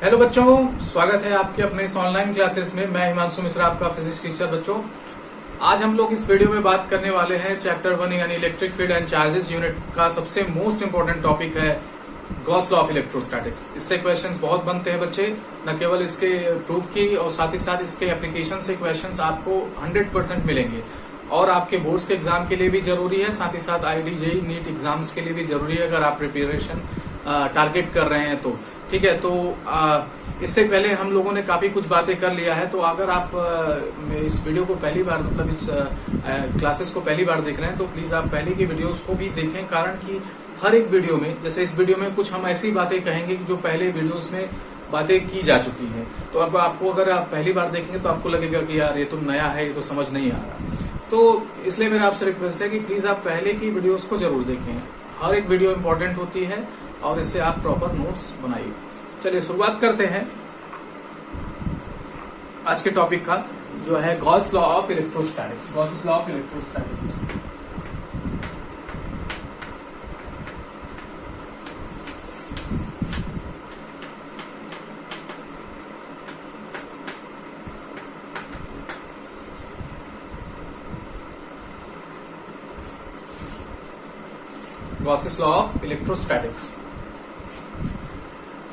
Hello बच्चों, स्वागत है आपके अपने इस ऑनलाइन क्लासेस में। मैं हिमांशु मिश्रा, आपका फिजिक्स टीचर। बच्चों, आज हम लोग इस वीडियो में बात करने वाले हैं चैप्टर 1 यानी electric field and charges unit का सबसे मोस्ट इंपोर्टेंट टॉपिक है गॉस लॉ ऑफ इलेक्ट्रोस्टैटिक्स। इससे क्वेश्चंस बहुत बनते हैं बच्चे, न केवल इसके प्रूफ की और साथ ही साथ इसके एप्लीकेशन से क्वेश्चंस आपको 100% मिलेंगे और आपके बोर्ड्स के एग्जाम के लिए भी जरूरी है, साथ ही साथ आईआईटी जेईई नीट एग्जाम्स के लिए भी जरूरी है अगर आप प्रिपरेशन टारगेट कर रहे हैं तो। ठीक है, तो इससे पहले हम लोगों ने काफी कुछ बातें कर लिया है। तो अगर आप इस वीडियो को पहली बार मतलब इस क्लासेस को पहली बार देख रहे हैं तो प्लीज आप पहले की वीडियोस को भी देखें, कारण कि हर एक वीडियो में, जैसे इस वीडियो में कुछ हम ऐसी बातें कहेंगे कि जो पहले वीडियोस में बातें की जा चुकी हैं। तो अब आपको अगर आप पहली बार देखेंगे तो आपको लगेगा कि यार ये तो नया है, ये तो समझ नहीं आ रहा। तो इसलिए मेरा आपसे रिक्वेस्ट है कि प्लीज आप पहले की वीडियोस को जरूर देखें। हर एक वीडियो इंपॉर्टेंट होती है और इससे आप प्रॉपर नोट्स बनाइए। चलिए शुरुआत करते हैं आज के टॉपिक का, जो है Gauss law of electrostatics. Gauss law of electrostatics. Gauss law of electrostatics.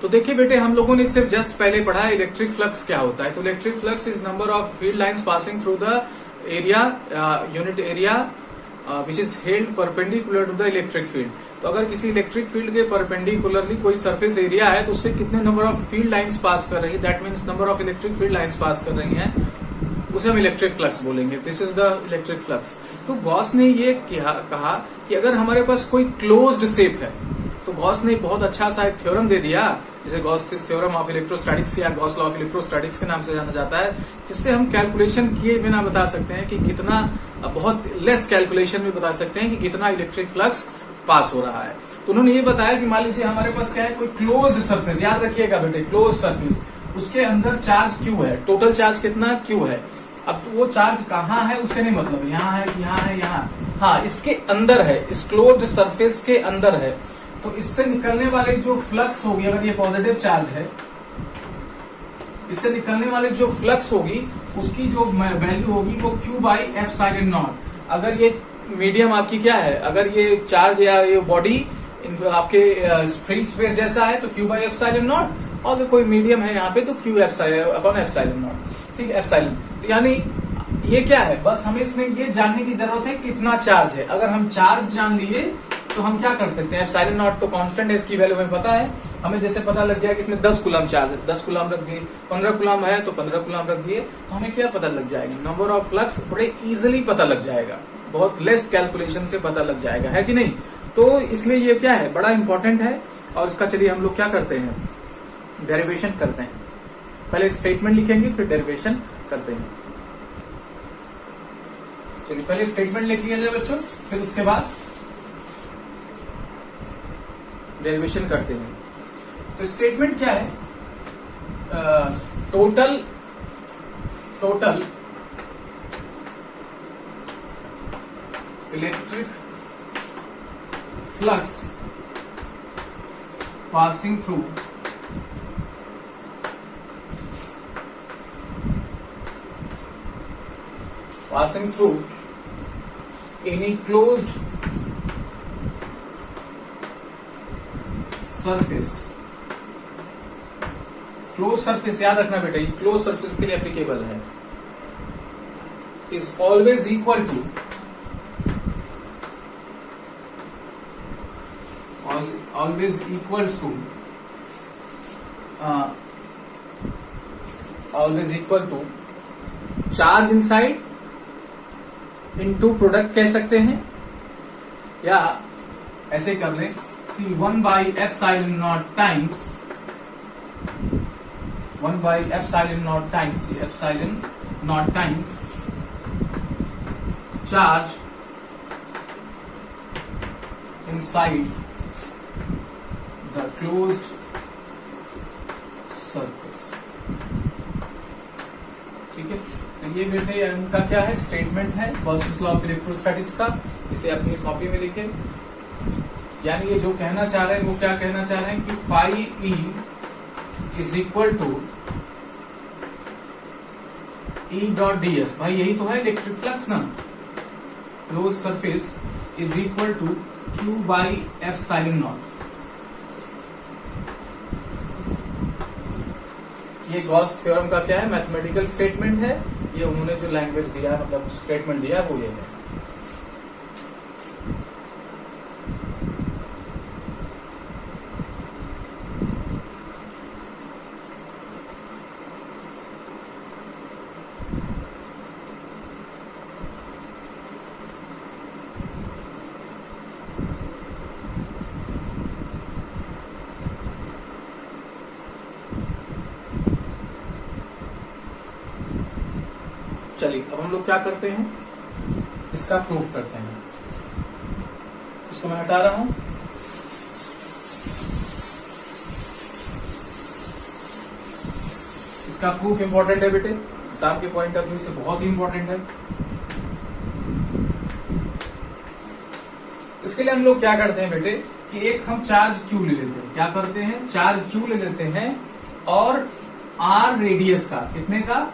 तो देखिए बेटे, हम लोगों ने सिर्फ जस्ट पहले पढ़ा है इलेक्ट्रिक फ्लक्स क्या होता है। तो electric flux is number of field lines passing through the area unit area which is held perpendicular to the electric field. तो अगर किसी इलेक्ट्रिक फील्ड के परपेंडिकुलरली कोई सरफेस एरिया है तो उससे कितने number of field lines pass कर रही है, that means number of electric field lines pass कर रही है, उसे हम इलेक्ट्रिक फ्लक्स बोलेंगे। This is the electric flux. तो गॉस ने ये कहा कि अगर हमारे पास कोई क्लोज्ड शेप है तो गॉस ने बहुत अच्छा सा एक थ्योरम दे दिया, जिसे गॉस थ्योरम ऑफ इलेक्ट्रोस्टैटिक्स या गॉस लॉ ऑफ इलेक्ट्रोस्टैटिक्स के नाम से जाना जाता है, जिससे हम कैलकुलेशन किए बिना बता सकते हैं कि कितना, बहुत लेस कैलकुलेशन में बता सकते हैं कि कितना इलेक्ट्रिक फ्लक्स पास हो रहा है। तो उन्होंने ये बताया कि मान लीजिए हमारे पास क्या है, कोई क्लोज्ड सरफेस, याद रखिएगा बेटे, क्लोज सरफेस, उसके अंदर चार्ज क्यू है, टोटल चार्ज कितना क्यू है। अब तो वो चार्ज कहाँ है उससे नहीं मतलब, यहाँ है, यहाँ है, यहाँ, हाँ इसके अंदर है, इस क्लोज्ड सरफेस के अंदर है। तो इससे निकलने वाले जो फ्लक्स होगी, अगर ये पॉजिटिव चार्ज है, इससे निकलने वाले जो फ्लक्स होगी उसकी जो वैल्यू होगी वो Q बाई एप्सिलॉन नॉट। अगर ये मीडियम आपकी क्या है, अगर ये चार्ज या ये बॉडी आपके फ्री स्पेस जैसा है तो Q बाई एप्सिलॉन नॉट, और अगर कोई मीडियम है यहाँ पे तो Q अपॉन एप्सिलॉन नॉट। ठीक है, एप्सिलॉन। तो यानी ये क्या है, बस हमें इसमें ये जानने की जरूरत है कितना चार्ज है। अगर हम चार्ज जान लिए तो हम क्या कर सकते हैं, एप्सिलॉन नॉट तो कांस्टेंट है, इसकी वैल्यू हमें पता है। हमें जैसे पता लग जाए कि इसमें 10 कूलम चार्ज है, 10 कूलम रख दिए, 15 कूलम है तो 15 कूलम रख दिए, तो हमें क्या पता लग जाएगा, नंबर ऑफ फ्लक्स बड़े इजीली पता लग जाएगा, बहुत लेस कैलकुलेशन से पता लग जाएगा, है कि नहीं। तो इसलिए ये क्या है, बड़ा इंपॉर्टेंट है। और इसका चलिए हम लोग क्या करते हैं, डेरिवेशन करते हैं। पहले स्टेटमेंट लिखेंगे फिर डेरिवेशन करते हैं। चलिए पहले स्टेटमेंट लिख लिया जाए बच्चों, फिर उसके बाद डेरिवेशन करते हैं। तो स्टेटमेंट क्या है, total electric flux passing through any closed surface. Close surface याद रखना बेटा, ये क्लोज सरफेस के लिए एप्लीकेबल है। Is always equal to charge inside into product कह सकते हैं, या ऐसे कर लें कि 1 by epsilon naught times charge inside the closed surface. ठीक है, तो ये बेटे उनका क्या है, स्टेटमेंट है गॉस लॉ ऑफ इलेक्ट्रोस्टैटिक्स का। इसे अपनी कॉपी में लिखें। यानी ये जो कहना चाह रहे हैं वो क्या कहना चाह रहे हैं कि phi E is equal to E dot ds। भाई यही तो है इलेक्ट्रिक फ्लक्स ना। Close surface is equal to Q by epsilon naught. ये गॉस थ्योरम का क्या है, मैथमेटिकल स्टेटमेंट है। ये उन्होंने जो लैंग्वेज दिया है, मतलब स्टेटमेंट दिया है, वो ये है। चलिए अब हम लोग क्या करते हैं, इसका प्रूफ करते हैं। इसको मैं हटा रहा हूं। इसका प्रूफ इंपॉर्टेंट है बेटे, एग्जाम के पॉइंट ऑफ व्यू से बहुत ही इंपॉर्टेंट है। इसके लिए हम लोग क्या करते हैं बेटे कि एक हम चार्ज Q ले लेते हैं। क्या करते हैं, चार्ज Q ले लेते हैं और R रेडियस का, कितने का,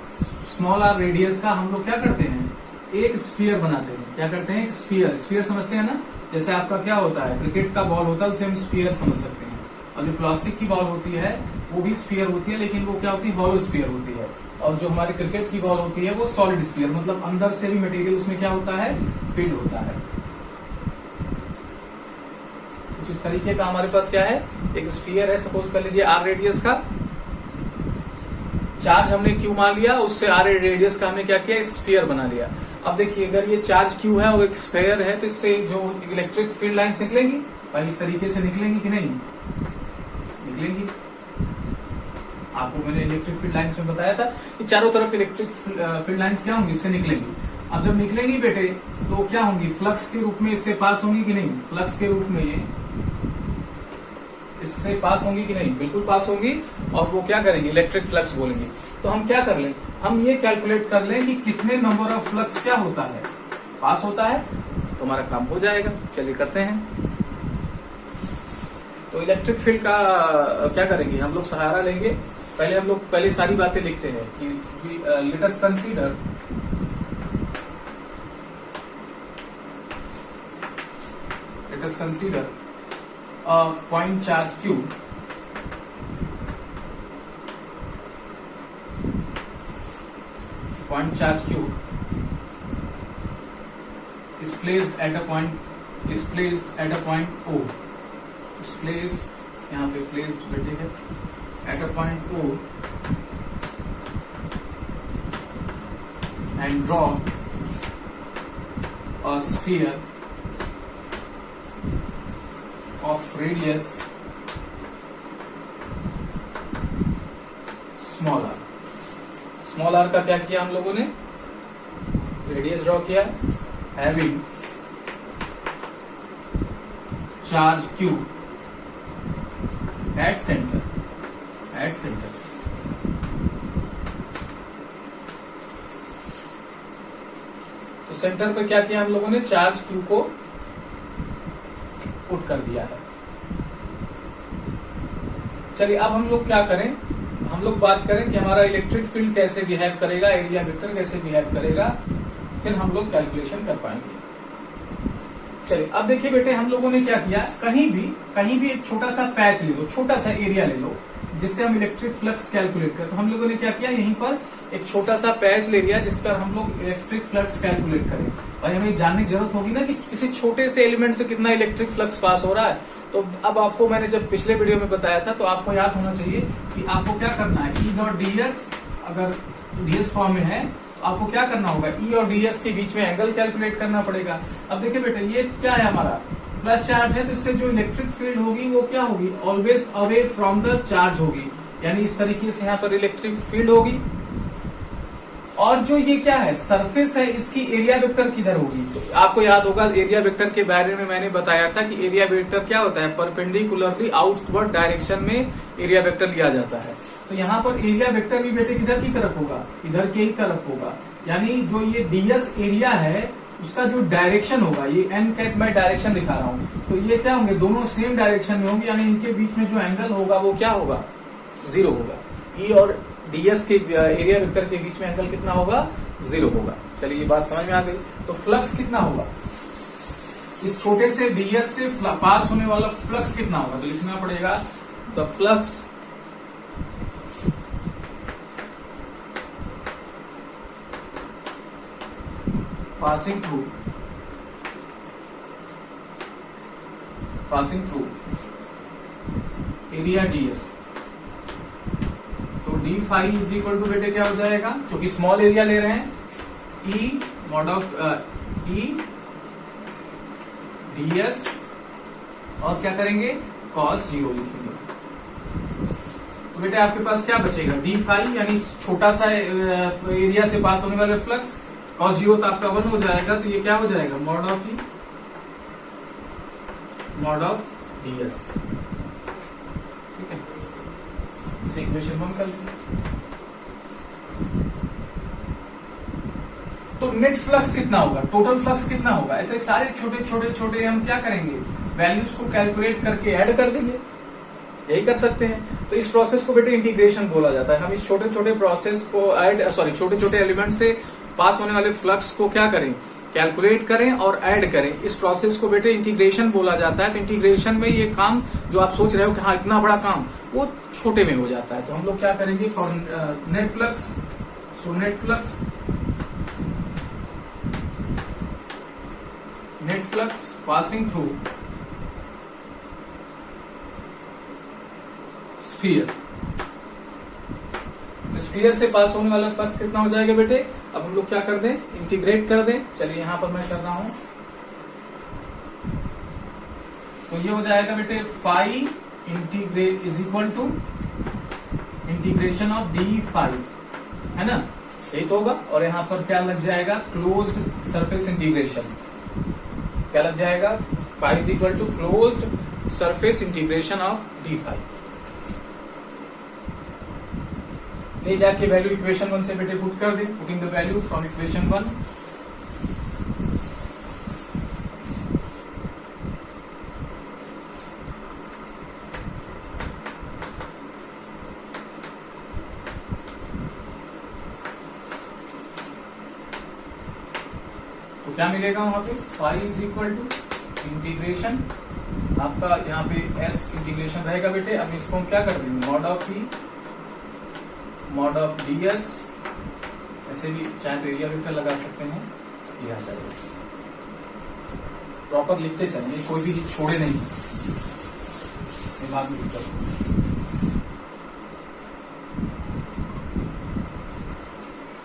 स्मॉल r रेडियस का हम लोग क्या करते हैं, एक स्फीयर बनाते हैं। क्या करते हैं, एक स्फीयर। स्फीयर समझते हैं ना, जैसे आपका क्या होता है, क्रिकेट का बॉल होता है, उसे हम स्फीयर समझ सकते हैं। और जो प्लास्टिक की बॉल होती है वो भी स्फीयर होती है, लेकिन वो क्या होती है, हॉलो स्फीयर होती है। और जो हमारी क्रिकेट की बॉल होती है वो सॉलिड स्फीयर, मतलब अंदर से भी मटेरियल उसमें क्या होता है, फिल होता है। कुछ इस तरीके का हमारे पास क्या है, एक स्फीयर है, सपोज कर लीजिए r रेडियस का। चार्ज हमने Q मान लिया, उससे r रेडियस का हमने क्या किया, स्फीयर बना लिया। अब देखिए अगर ये चार्ज Q है और एक स्फीयर है, तो इससे जो इलेक्ट्रिक फील्ड लाइंस निकलेंगी, भाई इस तरीके से निकलेंगी कि नहीं निकलेंगी। आपको मैंने इलेक्ट्रिक फील्ड लाइंस में बताया था कि चारों तरफ इलेक्ट्रिक फील्ड लाइंस क्या होंगी, इससे निकलेंगी। अब जब निकलेंगी बेटे तो क्या होंगी, फ्लक्स के रूप में इससे पास होंगी कि नहीं, फ्लक्स के रूप में ये इससे पास होंगी कि नहीं, बिल्कुल पास होंगी। और वो क्या करेंगे, इलेक्ट्रिक फ्लक्स बोलेंगे। तो हम क्या कर लें, हम ये कैलकुलेट कर लें कि कितने नंबर ऑफ फ्लक्स क्या होता है, पास होता है, तो हमारा काम हो जाएगा। चलिए करते हैं। तो इलेक्ट्रिक फील्ड का क्या करेंगे, हम लोग सहारा लेंगे। पहले हम लोग पहले सारी बातें लिखते हैं कि let us consider point charge Q is placed at a point O, यहाँ पे placed बैठे है at a point O and draw a sphere of radius small r। Small r का क्या किया हम लोगों ने, रेडियस ड्रॉ किया, having charge Q at centre. तो सेंटर पे क्या किया हम लोगों ने, चार्ज Q को पुट कर दिया है। चलिए अब हम लोग क्या करें, हम लोग बात करें कि हमारा इलेक्ट्रिक फील्ड कैसे बिहेव करेगा, एरिया वेक्टर कैसे बिहेव करेगा, फिर हम लोग कैलकुलेशन कर पाएंगे। चलिए अब देखिए बेटे, हम लोगों ने क्या किया, कहीं भी एक छोटा सा पैच ले लो, छोटा सा एरिया ले लो, जिससे हम इलेक्ट्रिक फ्लक्स कैलकुलेट करें। तो हम लोगों ने क्या किया, यहीं पर एक छोटा सा पैच ले लिया जिस पर हम लोग इलेक्ट्रिक फ्लक्स कैलकुलेट करें। भाई हमें जानने की जरूरत होगी ना कि किसी छोटे से एलिमेंट से कितना इलेक्ट्रिक फ्लक्स पास हो रहा है। तो अब आपको मैंने जब पिछले वीडियो में बताया था, तो आपको याद होना चाहिए कि आपको क्या करना है, E डॉट ds, अगर ds फॉर्म में है तो आपको क्या करना होगा, E और ds के बीच में एंगल कैलकुलेट करना पड़ेगा। अब देखिए बेटे, ये क्या है, हमारा प्लस चार्ज है, तो इससे जो इलेक्ट्रिक फील्ड होगी वो क्या होगी, always away from the charge होगी, यानी इस तरीके से यहाँ पर इलेक्ट्रिक फील्ड होगी। और जो ये क्या है, सरफेस है, इसकी एरिया वेक्टर किधर होगी। तो आपको याद होगा एरिया वेक्टर के बारे में मैंने बताया था कि एरिया वेक्टर क्या होता है, परपेंडिकुलरली आउटवर्ड डायरेक्शन में एरिया वेक्टर लिया जाता है। तो यहाँ पर एरिया वेक्टर भी बेटे किधर की तरफ होगा, इधर के ही तरफ होगा, यानी जो ये ds एरिया है उसका जो डायरेक्शन होगा, ये n कैप मैं डायरेक्शन दिखा रहा हूँ, तो ये क्या होंगे, दोनों सेम डायरेक्शन में होंगे, यानी इनके बीच में जो एंगल होगा वो क्या होगा, 0 होगा। ई और डीएस के एरिया वेक्टर के बीच में एंगल कितना होगा? 0 होगा। चलिए ये बात समझ में आ गई। तो फ्लक्स कितना होगा? इस छोटे से डीएस से पास होने वाला फ्लक्स कितना होगा? तो लिखना पड़ेगा the flux passing through area ds। तो d phi is equal to बेटे क्या हो जाएगा? क्योंकि स्मॉल एरिया ले रहे हैं, ई मॉड ऑफ ई ds और क्या करेंगे? cos 0 लिखेंगे। तो बेटे आपके पास क्या बचेगा? डी फाई यानी छोटा सा एरिया से पास होने वाले फ्लक्स, cos 0 तो आपका 1 हो जाएगा। तो ये क्या हो जाएगा? Mod of E mod of ds। ठीक है, इसे इक्वेशन 1 कर लेंगे। तो नेट फ्लक्स कितना होगा? टोटल फ्लक्स कितना होगा? ऐसे सारे छोटे छोटे छोटे हम क्या करेंगे? वैल्यूज को कैलकुलेट करके ऐड कर देंगे। यही कर सकते हैं। तो इस प्रोसेस को बेटे इंटीग्रेशन बोला जाता है। हम इस छोटे छोटे प्रोसेस को छोटे छोटे एलिमेंट से पास होने वाले फ्लक्स को क्या करें? कैलकुलेट करें और ऐड करें। इस प्रोसेस को बेटे इंटीग्रेशन बोला जाता है। तो इंटीग्रेशन में ये काम जो आप सोच रहे हो कि हाँ इतना बड़ा काम, वो छोटे में हो जाता है। तो हम लोग क्या करेंगे? For net flux, so net flux passing through sphere. Sphere से पास होने वाला फ्लक्स कितना हो जाएगा बेटे? अब हम लोग क्या कर दें? इंटीग्रेट कर दें। चलिए यहां पर मैं कर रहा हूं। तो ये हो जाएगा बेटे phi integrate is equal to integration of d phi, है ना? यही तो होगा। और यहां पर क्या लग जाएगा? Closed surface integration. क्या लग जाएगा? Phi is equal to closed surface integration of d phi. ले जाके वैल्यू इक्वेशन 1 से बेटे पुट कर दे। Putting the value from equation 1। तो क्या मिलेगा वहां पे? Phi is equal to integration आपका यहाँ पे एस इंटीग्रेशन रहेगा बेटे। अब इसको हम क्या कर देंगे? Mod of E mod of ds। ऐसे भी चाहे तो एरिया वेक्टर लगा सकते हैं। यह चाहिए प्रॉपर लिखते चलेंगे, कोई भी चीज छोड़े नहीं। दिमाग में लिखकर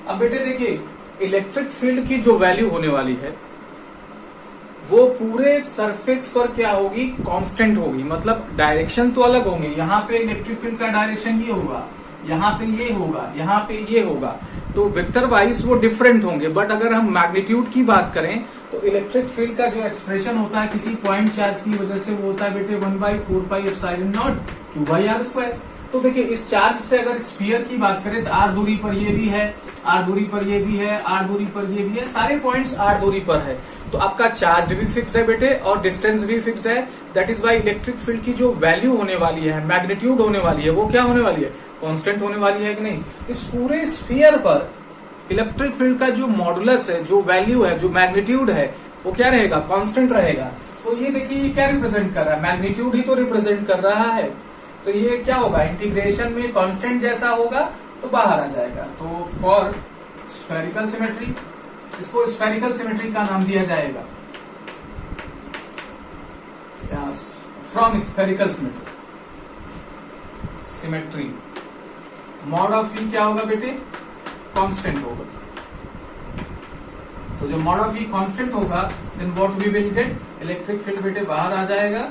अब बेटे देखिए, इलेक्ट्रिक फील्ड की जो वैल्यू होने वाली है वो पूरे सरफेस पर क्या होगी? कांस्टेंट होगी। मतलब डायरेक्शन तो अलग होंगे। यहाँ पे इलेक्ट्रिक फील्ड का डायरेक्शन ये होगा, यहाँ पे ये होगा, यहाँ पे ये होगा। तो वेक्टर वाइज वो डिफरेंट होंगे। बट अगर हम मैग्नीट्यूड की बात करें तो इलेक्ट्रिक फील्ड का जो एक्सप्रेशन होता है किसी पॉइंट चार्ज की वजह से, वो होता है बेटे 1/4πε0 q/r²। तो देखिए, इस चार्ज से अगर स्फीयर की बात करें तो r दूरी पर ये भी है, r दूरी पर ये भी है, r दूरी पर ये भी है, सारे पॉइंट्स r दूरी पर है। तो आपका चार्ज भी फिक्स है बेटे और डिस्टेंस भी फिक्स्ड है। That is why electric field की जो वैल्यू होने वाली है, मैग्नीट्यूड होने वाली है, वो क्या होने वाली है? कांस्टेंट होने वाली है कि नहीं? इस पूरे स्फीयर पर इलेक्ट्रिक फील्ड का जो मॉडुलस है, जो वैल्यू है, जो मैग्नीट्यूड है, वो क्या रहेगा? कांस्टेंट रहेगा। तो ये देखिए, ये क्या रिप्रेजेंट कर रहा है? मैग्नीट्यूड ही तो रिप्रेजेंट कर रहा है। तो ये क्या होगा? इंटीग्रेशन में कांस्टेंट जैसा होगा तो बाहर आ जाएगा। तो फॉर स्फेरिकल सिमेट्री, इसको स्फेरिकल सिमेट्री का नाम दिया जाएगा। From spherical symmetry mod of E क्या होगा बेटे? कांस्टेंट होगा। तो जो मॉड ऑफ ई कांस्टेंट होगा, then what we will get? Electric field बेटे बाहर आ जाएगा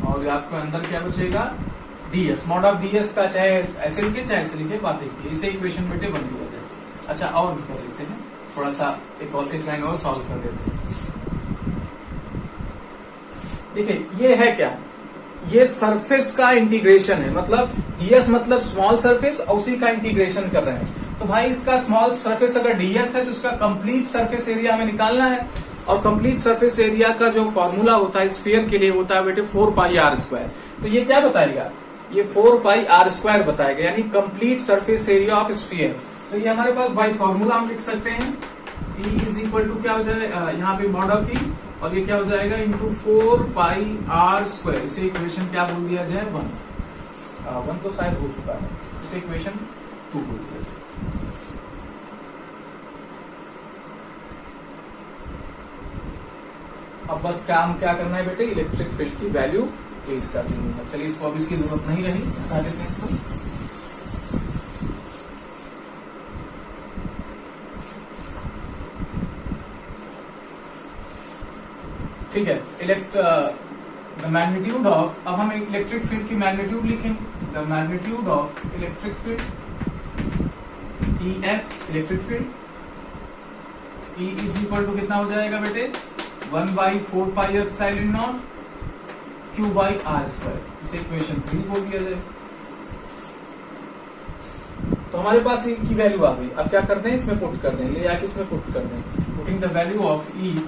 और आपको अंदर क्या बचेगा? ds। मॉड ऑफ ds का चाहे ऐसे लिखे चाहे ऐसे लिखे, बात एक। इसे इक्वेशन बेटे बन गया जाए। अच्छा, और कर लेते हैं थोड़ा सा, एक लाइन और सॉल्व कर देते हैं। देखिए, ये है क्या? ये सरफेस का इंटीग्रेशन है। मतलब ds मतलब स्मॉल सरफेस, और उसी का इंटीग्रेशन कर रहे हैं। तो भाई इसका स्मॉल सरफेस अगर ds है तो उसका कंप्लीट सरफेस एरिया हमें निकालना है। और कंप्लीट सरफेस एरिया का जो फॉर्मूला होता है स्फीयर के लिए होता है बेटे 4πr²। तो ये क्या बताएगा? ये 4 पाई आर स्क्वायर बताएगा, यानी complete surface area of sphere. तो ये हमारे पास बाई फॉर्मूला हम लिख सकते हैं, E इज इक्वल टू क्या हो जाएगा यहाँ पे मॉड ऑफ E, और ये क्या हो जाएगा इंटू 4 पाई आर स्क्वायर। इसे इक्वेशन क्या बोल दिया जाए 1 तो शायद हो चुका है, इसे इक्वेशन 2 बोल दिया जाए। अब बस काम क्या करना है बेटे, इलेक्ट्रिक फील्ड की वैल्यू प्लेस कर देनी है। चलिए इसको अब इसकी जरूरत नहीं रही, हटा देते हैं इसको। ठीक है, द मैग्नीट्यूड ऑफ, अब हम इलेक्ट्रिक फील्ड की मैग्नीट्यूड लिखेंगे। The magnitude of electric field EF, electric field E is equal to कितना हो जाएगा बेटे 1/4 pi epsilon naught Q by r square. इसे इक्वेशन 3 बोल दिया जाए। तो हमारे पास E की वैल्यू आ गई। अब क्या करते हैं, इसमें पुट कर दें, ले आके इसमें पुट कर दें। Putting the value of E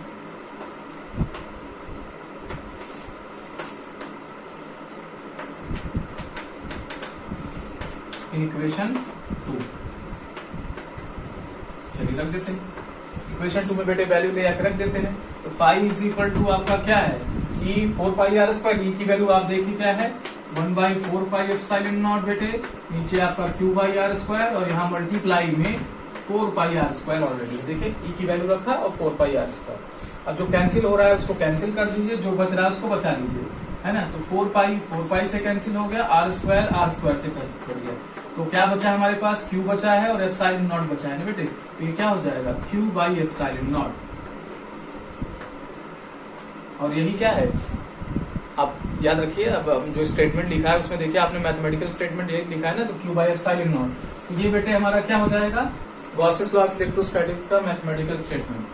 in equation 2, चलिए रख देते हैं। इक्वेशन 2 में बेटे वैल्यू ले आकर रख देते हैं। तो पाई इज इक्वल टू आपका क्या है, E 4 pi r square. E की वैल्यू आप देखिए क्या है 1/4 पाई एप्सिलॉन नॉट बेटे, नीचे आपका Q बाई आर स्क्वायर, और यहाँ मल्टीप्लाई में 4 पाई आर स्क्वायर ऑलरेडी। देखिए E की वैल्यू रखा और 4 पाई आर स्क्वायर। अब जो कैंसिल हो रहा है उसको कैंसिल कर दीजिए, जो बच रहा है उसको बचा लीजिए, है ना। तो 4 पाई से कैंसिल हो गया, आर स्क्वायर से कट गया। तो क्या बचा हमारे पास, Q बचा है और एप्सिलॉन नॉट बचा है ना बेटे। तो ये क्या हो जाएगा Q बाई एप्सिलॉन नॉट, और यही क्या है, आप याद रखिए। अब जो स्टेटमेंट लिखा है उसमें देखिए आपने मैथमेटिकल स्टेटमेंट ये लिखा है ना, तो Q बाई एप्सिलॉन नॉट। तो ये बेटे हमारा क्या हो जाएगा, गॉसेस लॉ ऑफ इलेक्ट्रोस्टैटिक्स का मैथमेटिकल स्टेटमेंट।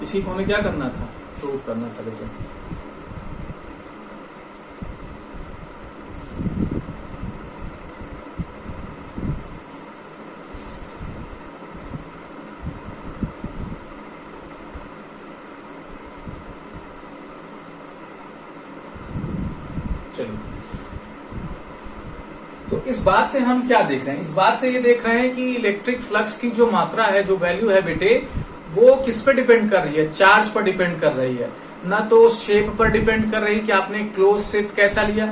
इसी को हमें क्या करना था, प्रूव करना था। जैसे चलिए, तो इस बात से हम क्या देख रहे हैं, इस बात से ये देख रहे हैं कि इलेक्ट्रिक फ्लक्स की जो मात्रा है, जो वैल्यू है बेटे, वो किस पे डिपेंड कर रही है, चार्ज पर डिपेंड कर रही है। ना तो शेप पर डिपेंड कर रही है कि आपने क्लोज शेप कैसा लिया,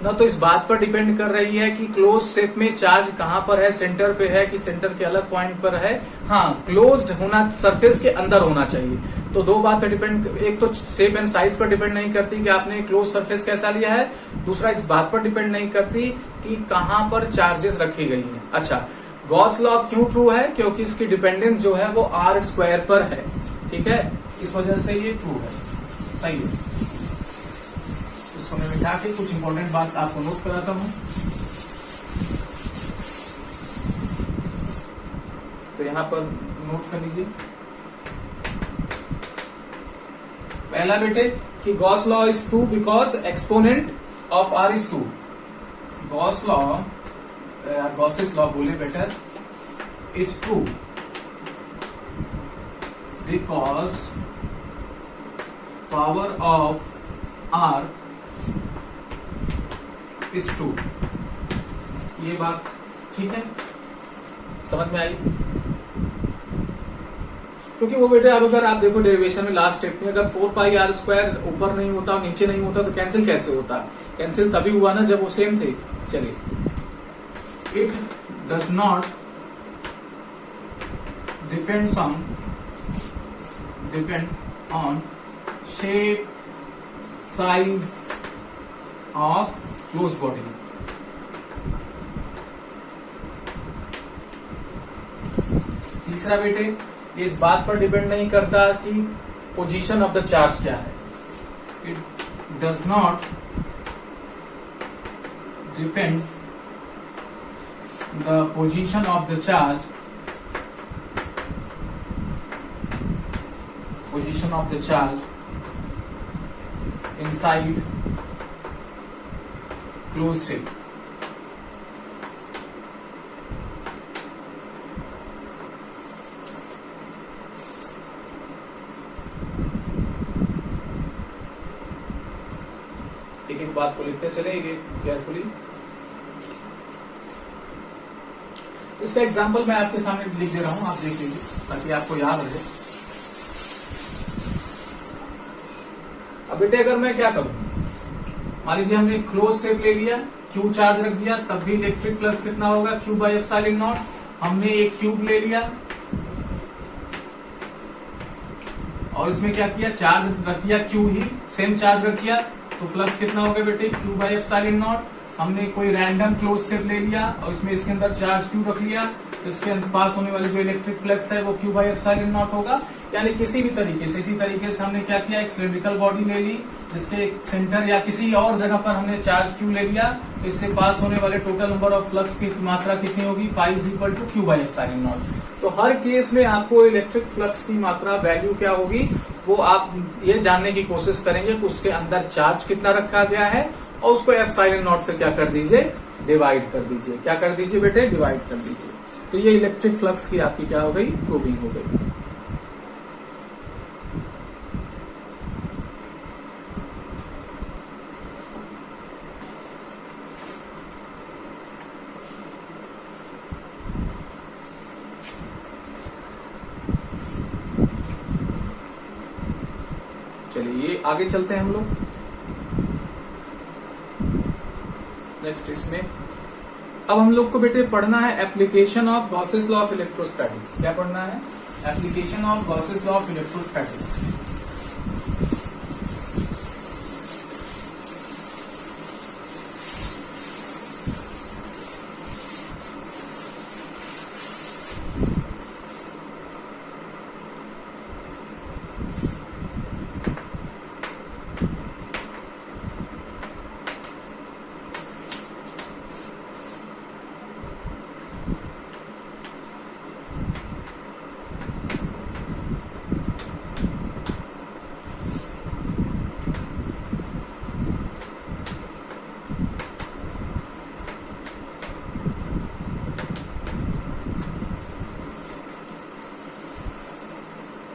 ना तो इस बात पर डिपेंड कर रही है कि क्लोज शेप में चार्ज कहां पर है, सेंटर पे है कि सेंटर के अलग पॉइंट पर है। हाँ, क्लोज्ड होना, सरफेस के अंदर होना चाहिए। तो दो बात डिपेंड, एक तो शेप एंड साइज पर डिपेंड नहीं करती कि आपने क्लोज सरफेस कैसा लिया है, दूसरा इस बात पर डिपेंड नहीं करती कि कहां पर चार्जेस रखी गई हैं। अच्छा, गॉस लॉ क्यों ट्रू है, क्योंकि इसकी डिपेंडेंस जो है वो आर स्क्वायर पर है। ठीक है, इस वजह से ये ट्रू है, सही है। इसको मैं मिटा के कुछ इंपॉर्टेंट बात आपको नोट कराता हूं। तो यहां पर नोट कर लीजिए। पहला बेटे कि Gauss law is true because exponent of r is 2। Gauss law, Gauss's law बोले better, is true because power of r is true. ये बात ठीक है, समझ में आई। क्योंकि वो बेटे अब अगर आप देखो डेरिवेशन में लास्ट स्टेप में, अगर 4 पाई आर स्क्वायर ऊपर नहीं होता और नीचे नहीं होता तो कैंसिल कैसे होता, कैंसिल तभी हुआ ना जब वो सेम थे। चलिए, it does not depend on shape size of close body. तीसरा बेटे, ये इस बात पर डिपेंड नहीं करता कि पोजीशन ऑफ द चार्ज क्या है। It does not depend the position of the charge, position of the charge inside closed shape। एक बात को लिखते चले केयरफुली। इसका एग्जांपल मैं आपके सामने लिख दे रहा हूं, आप देख लीजिए ताकि आपको याद रहे। अब बेटे अगर मैं क्या करूं, मान लीजिए हमने क्लोज शेप ले लिया, क्यू चार्ज रख दिया, तब भी इलेक्ट्रिक फ्लक्स कितना होगा, क्यू बाई एप्सिलॉन नॉट। हमने एक क्यूब ले लिया और इसमें क्या किया, चार्ज रख दिया क्यू ही, सेम चार्ज रख दिया, तो फ्लक्स कितना होगा बेटे, क्यू बाई एप्सिलॉन नॉट। हमने कोई रैंडम क्लोज शेप ले लिया और इसमें इसके अंदर चार्ज क्यू रख लिया, तो इसके अंदर पास होने वाली जो इलेक्ट्रिक फ्लक्स है वो क्यू बाई एप्सिलॉन नॉट होगा। यानी किसी भी तरीके से, इसी तरीके से हमने क्या किया, एक सिलिंड्रिकल बॉडी ले ली जिसके सेंटर या किसी और जगह पर हमने चार्ज क्यू ले लिया, तो इससे पास होने वाले टोटल नंबर ऑफ फ्लक्स की मात्रा कितनी होगी, 5 is equal to q by epsilon naught. तो हर केस में आपको इलेक्ट्रिक फ्लक्स की मात्रा वैल्यू क्या होगी वो आप ये जानने की कोशिश करेंगे कि उसके अंदर चार्ज कितना रखा गया है, और उसको एप्सिलॉन नॉट से क्या कर दीजिए, डिवाइड कर दीजिए। क्या कर दीजिए बेटे, डिवाइड कर दीजिए। तो ये इलेक्ट्रिक फ्लक्स की आपकी क्या हो गई, प्रूविंग हो गई। चलिए आगे चलते हैं हम लोग नेक्स्ट इसमें। अब हम लोग को बेटे पढ़ना है application of Gauss's law of electrostatics. क्या पढ़ना है, application of Gauss's law of electrostatics.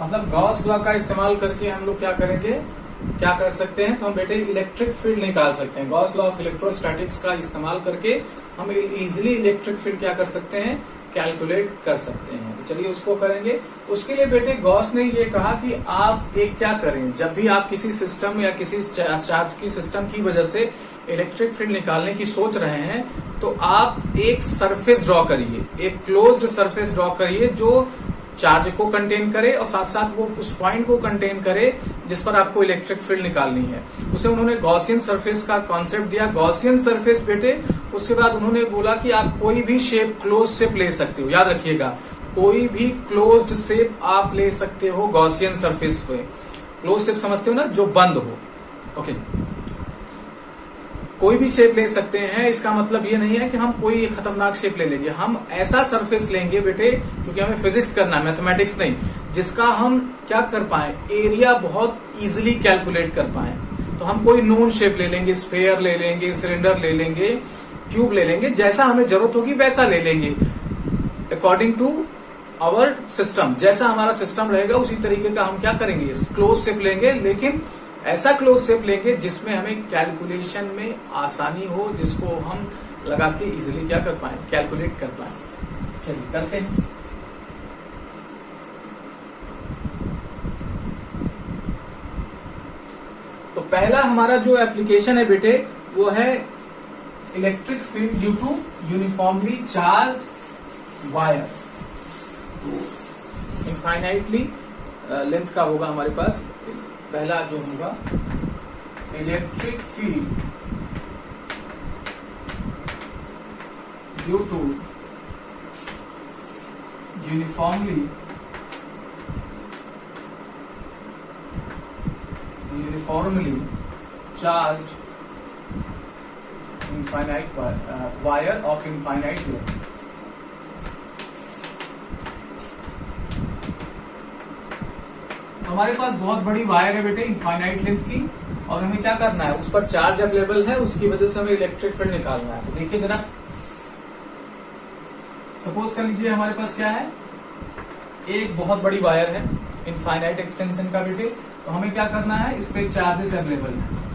मतलब गॉस लॉ का इस्तेमाल करके हम लोग क्या करेंगे, क्या कर सकते हैं, तो हम बेटे इलेक्ट्रिक फील्ड निकाल सकते हैं। गॉस लॉ ऑफ इलेक्ट्रोस्टैटिक्स का इस्तेमाल करके हम इजीली इलेक्ट्रिक फील्ड क्या कर सकते हैं, कैलकुलेट कर सकते हैं। तो चलिए उसको करेंगे। उसके लिए बेटे गॉस ने ये कहा कि आप एक क्या करें, जब भी आप किसी सिस्टम या किसी चार्ज की सिस्टम की वजह से इलेक्ट्रिक फील्ड निकालने की सोच रहे हैं, तो आप एक सरफेस ड्रॉ करिए, एक क्लोज्ड सरफेस ड्रॉ करिए जो चार्ज को कंटेन करे और साथ साथ वो उस पॉइंट को कंटेन करे जिस पर आपको इलेक्ट्रिक फील्ड निकालनी है। उसे उन्होंने गॉसियन सरफेस का कॉन्सेप्ट दिया, गॉसियन सरफेस बेटे। उसके बाद उन्होंने बोला कि आप कोई भी शेप, क्लोज शेप ले सकते हो, याद रखिएगा, कोई भी क्लोज्ड शेप आप ले सकते हो गॉसियन सरफेस पे। क्लोज शेप समझते हो ना, जो बंद हो, ओके। कोई भी शेप ले सकते हैं, इसका मतलब ये नहीं है कि हम कोई खतरनाक शेप ले लेंगे। हम ऐसा सरफेस लेंगे बेटे, क्योंकि हमें फिजिक्स करना है, मैथमेटिक्स नहीं, जिसका हम क्या कर पाए, एरिया बहुत इजीली कैलकुलेट कर पाए। तो हम कोई नोन शेप ले लेंगे, स्फेयर ले लेंगे, सिलेंडर ले लेंगे, क्यूब ले लेंगे, जैसा हमें जरूरत होगी वैसा ले लेंगे अकॉर्डिंग टू आवर सिस्टम। जैसा हमारा सिस्टम रहेगा उसी तरीके का हम क्या करेंगे, क्लोज शेप लेंगे, लेकिन ऐसा क्लोज शेप लेंगे जिसमें हमें कैलकुलेशन में आसानी हो, जिसको हम लगा के इजिली क्या कर पाए, कैलकुलेट कर पाए। चलिए करते हैं। तो पहला हमारा जो एप्लीकेशन है बेटे वो है electric field due to uniformly charge wire. Infinitely length का होगा हमारे पास। पहला जो होगा electric field due to uniformly charged infinite wire of infinite length. हमारे पास बहुत बड़ी वायर है बेटे इनफाइनाइट लेंथ की, और हमें क्या करना है, उस पर चार्ज अवेलेबल है, उसकी वजह से हमें इलेक्ट्रिक फील्ड निकालना है। तो देखिए जरा, सपोज कर लीजिए हमारे पास क्या है, एक बहुत बड़ी वायर है इनफाइनाइट एक्सटेंशन का बेटे। तो हमें क्या करना है, इस पे चार्जेस अवेलेबल है।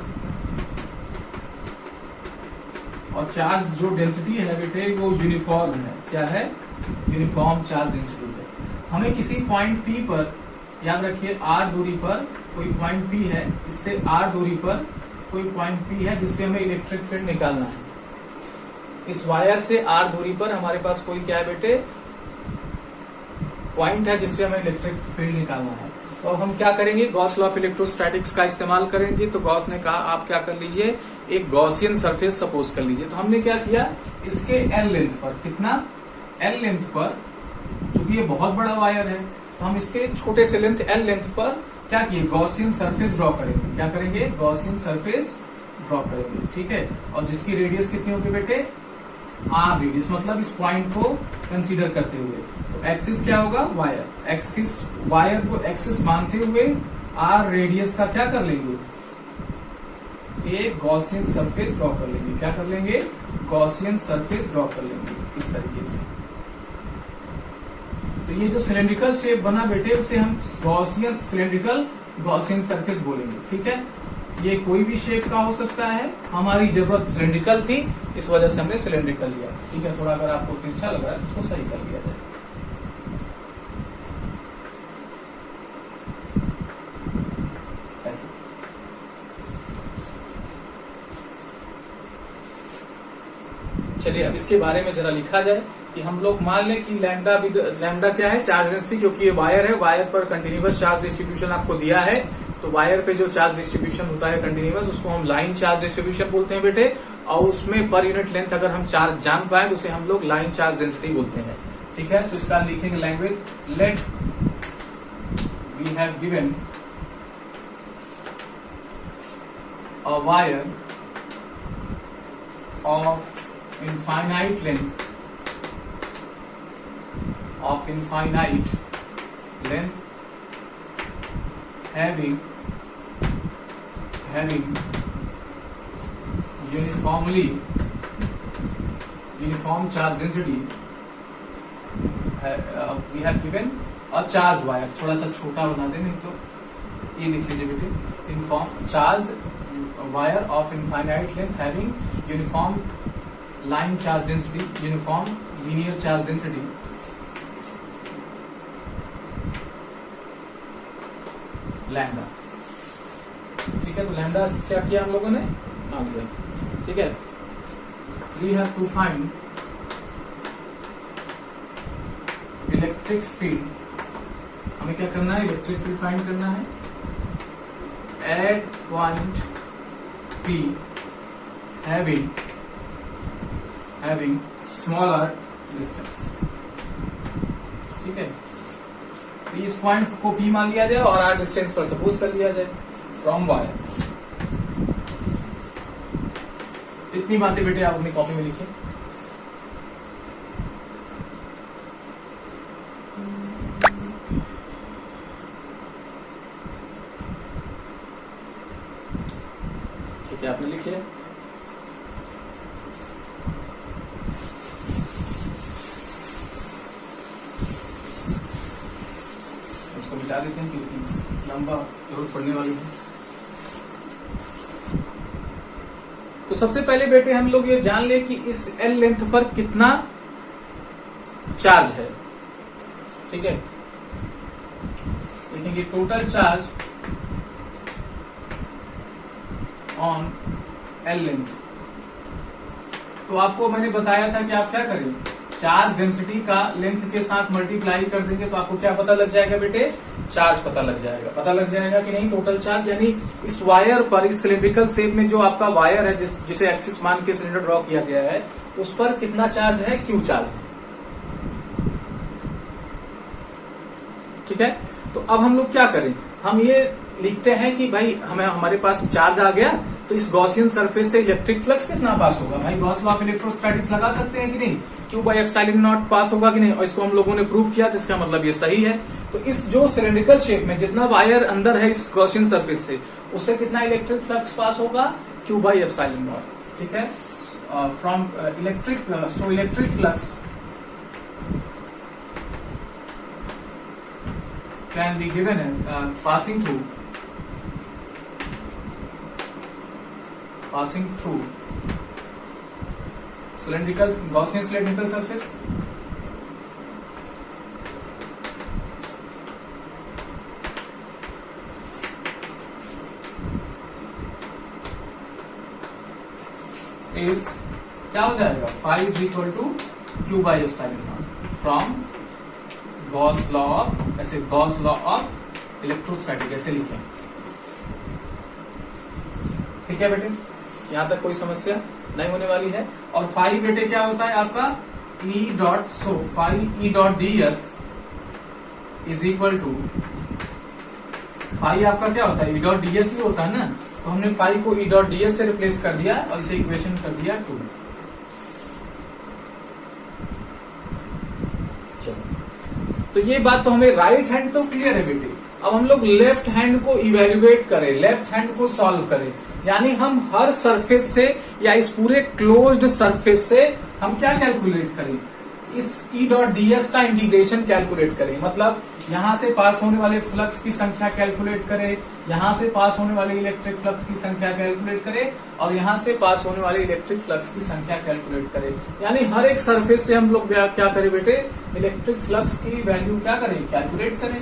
और चार्ज जो डेंसिटी है बेटे वो यूनिफॉर्म है। क्या है? यूनिफॉर्म चार्ज डेंसिटी है। हमें किसी पॉइंट P पर, याद रखिए R दूरी पर कोई पॉइंट P है, इससे R दूरी पर कोई पॉइंट P है जिसपे हमें इलेक्ट्रिक फील्ड निकालना है। इस वायर से R दूरी पर हमारे पास कोई क्या है बेटे, पॉइंट है जिसपे हमें इलेक्ट्रिक फील्ड निकालना है। तो अब हम क्या करेंगे, गॉस लॉ ऑफ इलेक्ट्रोस्टैटिक्स का इस्तेमाल करेंगे। तो गॉस ने कहा आप क्या कर लीजिए, एक गॉसियन सरफेस सपोज कर लीजिए। तो हमने क्या किया, इसके L लेंथ पर, कितना L लेंथ पर, चूंकि ये बहुत बड़ा वायर है तो हम इसके छोटे से लेंथ L लेंथ पर क्या किए, गॉसियन सरफेस ड्रॉ करेंगे। क्या करेंगे, गॉसियन सरफेस ड्रॉ करेंगे। ठीक है, और जिसकी रेडियस कितनी होगी बेटे, R रेडियस, मतलब इस पॉइंट को कंसीडर करते हुए। तो एक्सिस क्या होगा, वायर, एक्सिस, वायर को एक्सिस मानते हुए R रेडियस का क्या कर लेंगे, एक गॉसियन सरफेस ड्रॉ कर लेंगे। क्या कर लेंगे, गॉसियन सरफेस ड्रॉ कर लेंगे इस तरीके से। तो ये जो सिलेंड्रिकल शेप बना बेटे उसे हम गॉसियन, सिलेंड्रिकल गॉसियन सरफेस बोलेंगे। ठीक है, ये कोई भी शेप का हो सकता है, हमारी जरूरत सिलेंड्रिकल थी इस वजह से हमने सिलेंड्रिकल लिया। ठीक है, थोड़ा अगर आपको तिरछा लग रहा है इसको सही कर लिया जाए। ऐसे चलिए अब इसके बारे में जरा लिखा जाए कि हम लोग मान लें कि लैम्डा क्या है, चार्ज डेंसिटी, क्योंकि ये वायर है, वायर पर कंटिन्यूअस चार्ज डिस्ट्रीब्यूशन आपको दिया है। तो वायर पे जो चार्ज डिस्ट्रीब्यूशन होता है कंटिन्यूअस, उसको हम लाइन चार्ज डिस्ट्रीब्यूशन बोलते हैं बेटे। और उसमें पर यूनिट लेंथ अगर हम चार्ज जान पाए तो उसे हम लोग लाइन चार्ज डेंसिटी बोलते हैं। ठीक है, तो इसका लिखेंगे language, let we have given a wire of infinite length, having uniform charge density, we have given a charged wire, थोड़ा सा छोटा बना दे नहीं तो ये लिख लीजिए बेटे, uniform charged wire of infinite length having uniform line charge density, uniform linear charge density, lambda. ठीक है, तो लैम्डा क्या किया हम लोगों ने, मान लिया। ठीक है, we have to find electric field, हमें क्या करना है, इलेक्ट्रिक फील्ड फाइंड करना है at point P having smaller distance। ठीक है, तो इस पॉइंट को P मान लिया जाए और R डिस्टेंस पर सपोज कर लिया जाए फ्रॉम वायर। इतनी बातें बेटे आप अपनी कॉपी में लिखिए। ठीक है, आपने लिख लिया। मिटा देते हैं क्योंकि लंबा जरूरत पड़ने वाली है। तो सबसे पहले बेटे हम लोग ये जान ले कि इस L लेंथ पर कितना चार्ज है। ठीक है, देखेंगे total charge on L length. तो आपको मैंने बताया था कि आप क्या करें, चार्ज डेंसिटी का लेंथ के साथ मल्टीप्लाई कर देंगे तो आपको क्या पता लग जाएगा बेटे, चार्ज पता लग जाएगा। पता लग जाएगा कि नहीं, टोटल चार्ज, यानी इस वायर पर, इस सिलिंड्रिकल शेप में जो आपका वायर है जिसे एक्सिस मान के सिलेंडर ड्रॉ किया गया है, उस पर कितना चार्ज है, Q चार्ज है। ठीक है, तो अब हम लोग क्या करें, हम ये लिखते हैं कि भाई हमारे पास चार्ज आ गया तो इस गॉसियन सरफेस से इलेक्ट्रिक फ्लक्स कितना पास होगा। भाई गॉस लॉ ऑफ इलेक्ट्रोस्टैटिक्स लगा सकते हैं कि नहीं, Q by epsilon not pass होगा कि नहीं, और इसको हम लोगों ने प्रूव किया तो इसका मतलब ये सही है। तो इस जो सिलेंड्रिकल शेप में जितना वायर अंदर है इस गॉसियन सरफेस से, उससे कितना इलेक्ट्रिक फ्लक्स पास होगा, Q बाई एप्सिलॉन नॉट। ठीक है, from electric, so electric flux can be given as passing through cylindrical Gaussian cylindrical surface, is क्या हो जाएगा, phi is equal to q by epsilon naught from Gauss law of, ऐसे Gauss law of electrostatic ऐसे लिखें। ठीक है बेटे, यहां तक कोई समस्या नहीं होने वाली है। और फाई बेटे क्या होता है आपका, E dot, so phi E dot d s is equal to, phi आपका क्या होता है, ई डॉट डी एस ही होता है ना, तो हमने फाई को ई डॉट डी एस से रिप्लेस कर दिया और इसे इक्वेशन कर दिया 2। तो ये बात तो हमें राइट हैंड तो क्लियर है बेटे। अब हम लोग लेफ्ट हैंड को इवेल्युएट करें, लेफ्ट हैंड को सॉल्व करें, यानी हम हर सरफेस से या इस पूरे क्लोज्ड सरफेस से हम क्या कैलकुलेट करें, इस ई डॉट डी एस का इंटीग्रेशन कैलकुलेट करें। मतलब यहां से पास होने वाले फ्लक्स की संख्या कैलकुलेट करें, यहां से पास होने वाले इलेक्ट्रिक फ्लक्स की संख्या कैलकुलेट करें, और यहां से पास होने वाले इलेक्ट्रिक फ्लक्स की संख्या कैलकुलेट करें। यानी हर एक सरफेस से हम लोग क्या करें बेटे, इलेक्ट्रिक फ्लक्स की वैल्यू क्या करें, कैलकुलेट करें।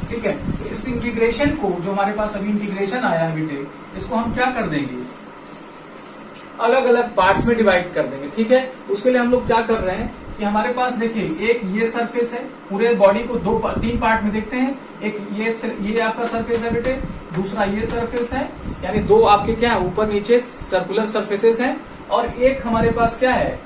ठीक है, तो इस इंटीग्रेशन को, जो हमारे पास अभी इंटीग्रेशन आया है बेटे, इसको हम क्या कर देंगे, अलग अलग पार्ट्स में डिवाइड कर देंगे। ठीक है, उसके लिए हम लोग क्या कर रहे हैं कि हमारे पास देखिए एक ये सरफेस है, पूरे बॉडी को तीन पार्ट में देखते हैं। एक ये आपका सरफेस है बेटे, दूसरा ये सरफेस है, यानी दो आपके क्या है, ऊपर नीचे सर्कुलर सरफेसेस हैं, और एक हमारे पास क्या है,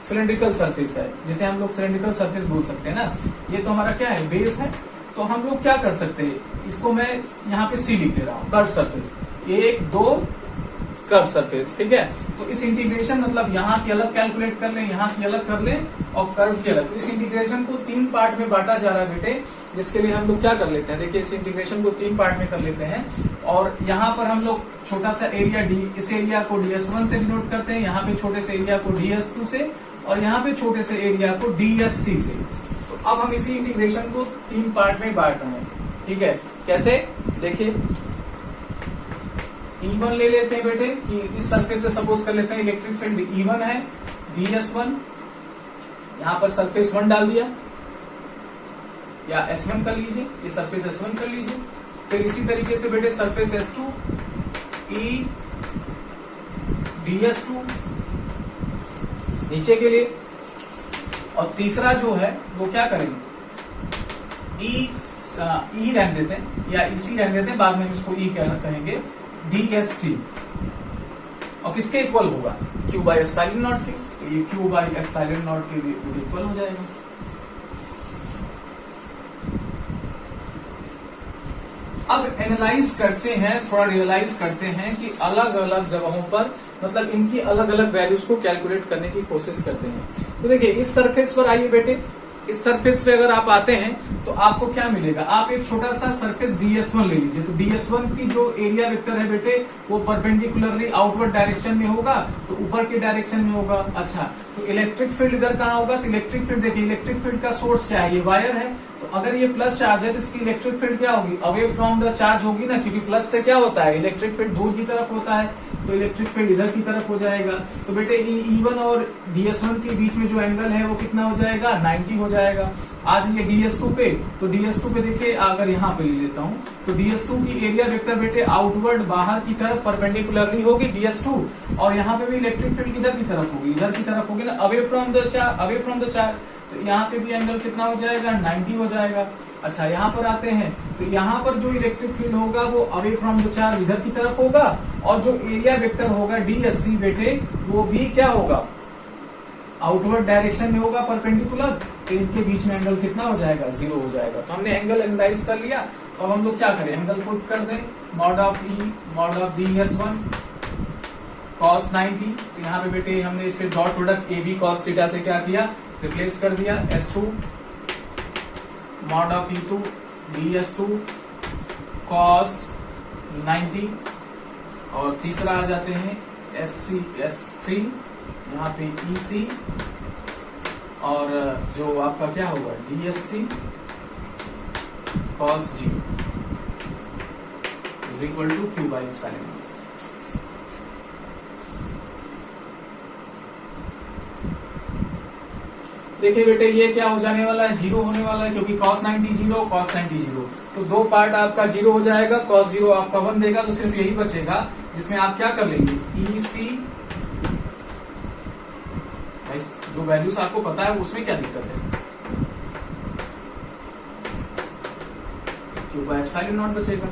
सिलेंड्रिकल सरफेस है, जिसे हम लोग सिलेंड्रिकल सरफेस बोल सकते हैं ना। ये तो हमारा क्या है, बेस है। तो हम लोग क्या कर सकते हैं, इसको मैं यहाँ पे सी लिख दे रहा हूँ, कर्व सरफेस, 1 2 कर्व सरफेस। ठीक है, तो इस इंटीग्रेशन मतलब यहाँ की अलग कैलकुलेट कर लें, यहाँ की अलग कर लें, और कर्व की अलग। तो इस इंटीग्रेशन को 3 पार्ट में बांटा जा रहा है बेटे, जिसके लिए हम लोग क्या कर लेते हैं, देखिए इस इंटीग्रेशन को 3 पार्ट में कर लेते हैं, और यहाँ पर हम लोग छोटा सा एरिया डी, इस एरिया को ds1 से डिनोट करते हैं, यहाँ पे छोटे से एरिया को ds2 से, और यहाँ पे छोटे से एरिया को dsc से। तो अब हम इसी इंटीग्रेशन को 3 पार्ट में बांट रहे हैं। ठीक है, कैसे, देखिए E1 ले लेते हैं बेटे, कि इस सरफेस से सपोज कर लेते हैं इलेक्ट्रिक फील्ड E1 है, ds1, यहां पर सरफेस 1 डाल दिया, या S1 कर लीजिए, ये सरफेस S1 कर लीजिए। फिर इसी तरीके से बेटे सरफेस S2 E ds2 नीचे के लिए, और तीसरा जो है वो क्या करेंगे, E रहने देते हैं, या EC रहने देते हैं, बाद में इसको E कहेंगे, dsc, और किसके इक्वल होगा, q बाई एप्सिलॉन नॉट के, तो ये q बाई एप्सिलॉन नॉट के इक्वल हो जाएगा। अब एनालाइज करते हैं, थोड़ा रियलाइज करते हैं कि अलग अलग जगहों पर मतलब इनकी अलग अलग वैल्यूज को कैलकुलेट करने की कोशिश करते हैं। तो देखिए इस सरफेस पर आइए बेटे, इस सरफेस पे अगर आप आते हैं तो आपको क्या मिलेगा, आप एक छोटा सा सरफेस ds1 ले लीजिए। तो ds1 की जो एरिया वेक्टर है बेटे, वो परपेंडिकुलरली आउटवर्ड डायरेक्शन में होगा, तो ऊपर के डायरेक्शन में होगा। अच्छा, तो इलेक्ट्रिक फील्ड इधर कहाँ होगा, तो इलेक्ट्रिक फील्ड देखिए, इलेक्ट्रिक फील्ड का सोर्स क्या है, ये वायर है। तो अगर ये प्लस चार्ज है तो इसकी इलेक्ट्रिक फील्ड क्या होगी, अवे फ्रॉम द चार्ज होगी ना, क्योंकि प्लस से क्या होता है, इलेक्ट्रिक फील्ड दूर की तरफ होता है, तो इलेक्ट्रिक फील्ड इधर की तरफ हो जाएगा। तो बेटे E1 और ds1 के बीच में जो एंगल है वो कितना हो जाएगा, 90 हो जाएगा। आज ये ds2 पे, तो ds2 पे देखिए, अगर यहाँ पे ले लेता हूँ तो ds2 की एरिया वेक्टर बेटे आउटवर्ड बाहर की तरफ परपेंडिकुलरली होगी ds2, और यहाँ पे भी इलेक्ट्रिक फील्ड किधर की तरफ होगी, इधर की तरफ होगी ना, अवे फ्रॉम द चार्ज। तो यहाँ पे भी एंगल कितना हो जाएगा, 90 हो जाएगा। अच्छा, यहाँ पर आते हैं तो यहाँ पर जो इलेक्ट्रिक फील्ड होगा वो अवे फ्रॉम द चार्ज इधर की तरफ होगा, और जो एरिया वेक्टर होगा dsc बेटे, वो भी क्या होगा, आउटवर्ड डायरेक्शन में होगा परपेंडिकुलर। तो इनके बीच में एंगल कितना हो जाएगा, 0 हो जाएगा। तो हमने एंगल एनालाइज कर लिया। तो अब हम लोग क्या करें, एंगल पुट कर दें, mod of E mod of ds1 cos 90। तो यहाँ पे बेटे हमने इससे dot product AB cos theta से क्या किया, रिप्लेस कर दिया, S2 mod of E2 ds2 cos 90, और तीसरा आ जाते हैं S3, यहाँ पे EC, और जो आपका क्या होगा dsc cos g is equal to q by epsilon. देखिए बेटे ये क्या हो जाने वाला है, जीरो होने वाला है, क्योंकि cos 90 जीरो, cos 90 जीरो, तो दो पार्ट आपका जीरो हो जाएगा, cos जीरो आपका 1 देगा, तो सिर्फ यही बचेगा जिसमें आप क्या कर लेंगे, EC, जो वैल्यूज आपको पता है उसमें क्या दिक्कत है, क्यू बाय एप्सिलॉन नॉट बचेगा।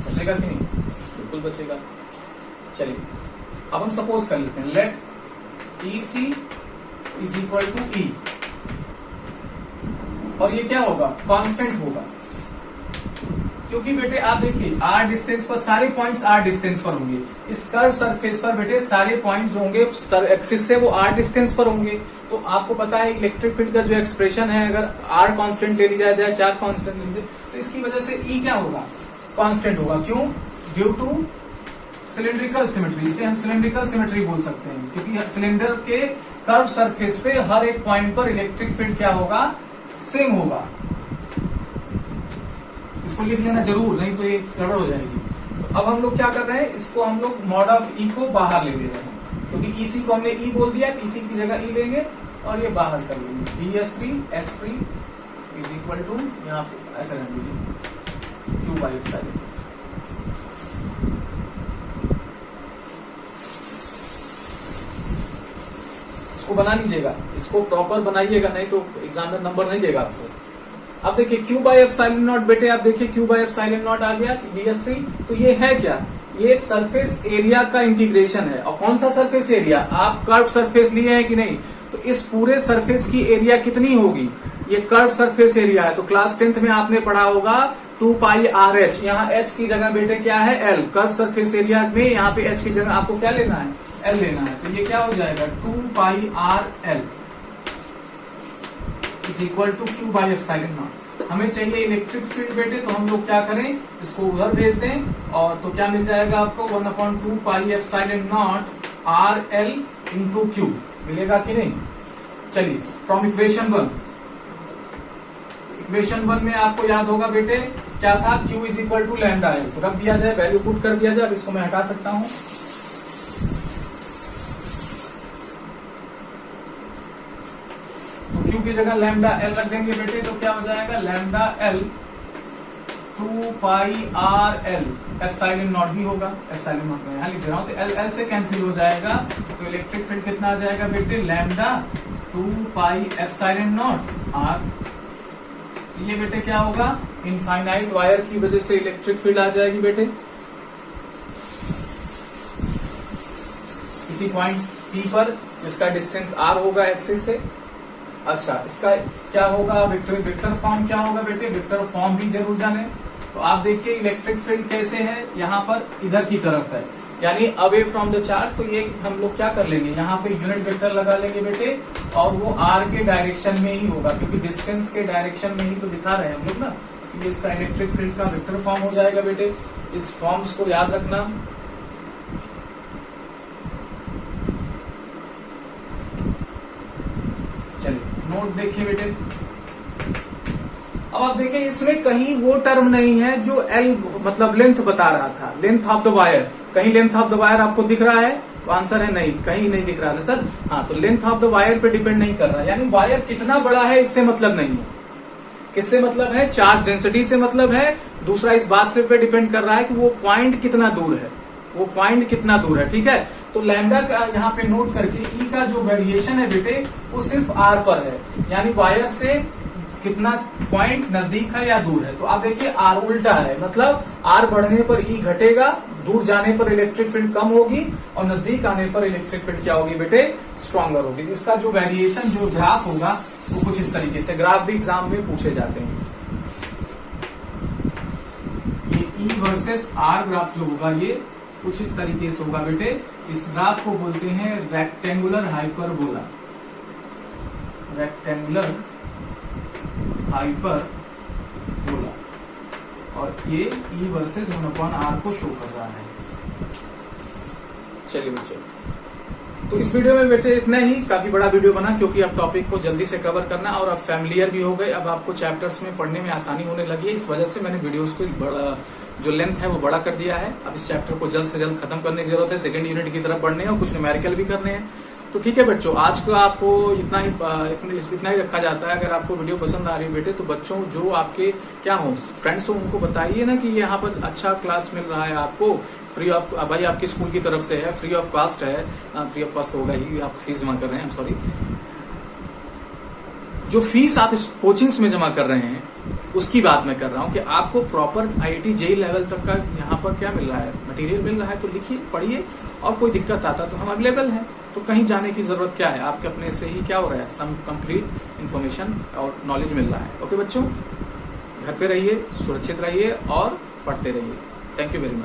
बचेगा कि नहीं, बिल्कुल बचेगा। चलिए अब हम सपोज कर लेते हैं, let EC is equal to E, और ये क्या होगा, कांस्टेंट होगा, क्योंकि बेटे आप देखिए R डिस्टेंस पर सारे पॉइंट्स R डिस्टेंस पर होंगे, इस कर्व सरफेस पर बेटे सारे पॉइंट्स जो होंगे एक्सिस से वो R डिस्टेंस पर होंगे। तो आपको पता है इलेक्ट्रिक फील्ड का जो एक्सप्रेशन है, अगर R कांस्टेंट ले लिया जाए, चार कांस्टेंट ले लीजिए, तो इसकी वजह से E क्या होगा, कांस्टेंट होगा। क्यों, ड्यू टू सिलेंड्रिकल सिमेट्री, इसे हम सिलेंड्रिकल सिमेट्री बोल सकते हैं, क्योंकि सिलेंडर के कर्व सरफेस पे हर एक पॉइंट पर इलेक्ट्रिक फील्ड क्या होगा, सेम होगा। इसको लिख लेना जरूर, नहीं तो ये गड़बड़ हो जाएगी। तो अब हम लोग क्या कर रहे हैं, इसको हम लोग मॉड ऑफ E को बाहर ले ले रहे हैं, क्योंकि EC को हमने E बोल दिया, EC की जगह E लेंगे और ये बाहर कर लेंगे, DS3 S3 is equal to, यहाँ पे ऐसा रख लीजिए, क्यू बाई एप्सिलॉन। इसको बना लीजिएगा, इसको प्रॉपर बनाइएगा, नहीं तो एग्जामिनर नंबर नहीं देगा आपको। अब देखिए क्यू बाई एप्सिलॉन नॉट, बेटे आप देखिए क्यू बाई एप्सिलॉन नॉट आ गया DS3, तो ये है क्या, ये सरफेस एरिया का इंटीग्रेशन है। और कौन सा सरफेस एरिया, आप कर्व सरफेस लिए हैं कि नहीं, तो इस पूरे सरफेस की एरिया कितनी होगी, ये कर्व सरफेस एरिया है। तो क्लास 10th में आपने पढ़ा होगा 2 पाई RH, यहाँ H की जगह बेटे क्या है L, कर्व सरफेस एरिया में यहाँ पे H की जगह आपको क्या लेना है, L लेना है। तो ये क्या हो जाएगा, 2 pi RL is equal to q by epsilon naught. हमें चाहिए इलेक्ट्रिक फील्ड बेटे, तो हम लोग क्या करें, इसको उधर भेज दें, और तो क्या मिल जाएगा आपको, 1/2 पाई epsilon not RL into Q मिलेगा कि नहीं। चलिए फ्रॉम इक्वेशन 1, इक्वेशन 1 में आपको याद होगा बेटे क्या था, Q is equal to lambda L, तो रख दिया जाए, वैल्यू पुट कर दिया जाए। अब इसको मैं हटा सकता हूं, Q की जगह लैम्डा L रख देंगे बेटे, तो क्या हो जाएगा, lambda L 2 pi RL, epsilon not भी होगा, एप्सिलॉन नॉट में यहाँ लिख रहा हूं, तो L से कैंसिल हो जाएगा, तो इलेक्ट्रिक फील्ड कितना आ जाएगा बेटे, lambda 2 pi epsilon not R। ये बेटे क्या होगा, इनफाइनाइट वायर की वजह से इलेक्ट्रिक फील्ड आ जाएगी बेटे, किसी पॉइंट P पर जिसका डिस्टेंस R होगा एक्सिस से। अच्छा, इसका क्या होगा, वेक्टर फॉर्म क्या होगा बेटे, वेक्टर फॉर्म भी जरूर जाने। तो आप देखिए इलेक्ट्रिक फील्ड कैसे है, यहाँ पर इधर की तरफ है, यानी अवे फ्रॉम द चार्ज। तो ये हम लोग क्या कर लेंगे, यहाँ पे यूनिट वेक्टर लगा लेंगे बेटे, और वो R के डायरेक्शन में ही होगा, क्योंकि डिस्टेंस के डायरेक्शन में ही तो दिखा रहे हैं हम लोग ना, क्योंकि इसका इलेक्ट्रिक फील्ड का वेक्टर फॉर्म हो जाएगा बेटे। इस फॉर्म्स को याद रखना। नोट देखिए बेटे, अब आप देखिए इसमें कहीं वो टर्म नहीं है जो L मतलब लेंथ बता रहा था, लेंथ ऑफ द वायर। कहीं लेंथ ऑफ द वायर आपको दिख रहा है, तो आंसर है नहीं, कहीं नहीं दिख रहा है सर। हाँ, तो लेंथ ऑफ द वायर पे डिपेंड नहीं कर रहा, यानी वायर कितना बड़ा है इससे मतलब नहीं है। किससे मतलब है, चार्ज डेंसिटी से मतलब है। दूसरा इस बात से पे डिपेंड कर रहा है कि वो पॉइंट कितना दूर है, वो पॉइंट कितना दूर है, ठीक है। तो लैम्डा का यहाँ पे नोट करके E का जो वेरिएशन है बेटे वो सिर्फ R पर है, यानी वायर से कितना पॉइंट नजदीक है या दूर है। तो आप देखिए R उल्टा है, मतलब R बढ़ने पर E घटेगा, दूर जाने पर इलेक्ट्रिक फील्ड कम होगी, और नजदीक आने पर इलेक्ट्रिक फील्ड क्या होगी बेटे, स्ट्रॉन्गर होगी। इसका जो वेरिएशन, जो ग्राफ होगा वो कुछ इस तरीके से, ग्राफ भी एग्जाम में पूछे जाते हैं। ये E वर्सेस R ग्राफ जो होगा ये कुछ इस तरीके से होगा बेटे। इस ग्राफ को बोलते हैं रेक्टेंगुलर हाइपरबोला, रेक्टेंगुलर हाइपरबोला, और ये E वर्सेस 1/r को शो कर रहा है। चलिए बच्चों, तो इस वीडियो में बेटे इतना ही, काफी बड़ा वीडियो बना, क्योंकि अब टॉपिक को जल्दी से कवर करना, और अब फैमिलियर भी हो गए, अब आपको चैप्टर्स में पढ़ने में आसानी होने लगी है। इस वजह से मैंने वीडियोस को जो लेंथ है वो बड़ा कर दिया है। अब इस चैप्टर को जल्द से जल्द खत्म करने की जरूरत है, सेकंड यूनिट की तरफ बढ़ने और कुछ न्यूमेरिकल भी करने हैं। तो ठीक है बच्चों, आज का आपको इतना ही रखा जाता है। अगर आपको वीडियो पसंद आ रही है बेटे, तो बच्चों जो आपके क्या हो फ्रेंड्स हो उनको बताइए ना कि यहाँ पर अच्छा क्लास मिल रहा है आपको फ्री ऑफ, भाई आपकी स्कूल की तरफ से है, फ्री ऑफ कॉस्ट है। फ्री ऑफ कॉस्ट होगा ही, आप फीस जमा कर रहे हैं, सॉरी, जो फीस आप इस कोचिंग्स में जमा कर रहे हैं उसकी बात मैं कर रहा हूं कि आपको प्रॉपर आईआईटी जेई लेवल तक का यहाँ पर क्या मिल रहा है, मटेरियल मिल रहा है। तो लिखिए, पढ़िए, और कोई दिक्कत आता तो हम अवेलेबल हैं। तो कहीं जाने की जरूरत क्या है, आपके अपने से ही क्या हो रहा है, सम कंप्लीट इन्फॉर्मेशन और नॉलेज मिल रहा है। ओके बच्चों, घर पे रहिए, सुरक्षित रहिए और पढ़ते रहिए। Thank you very much.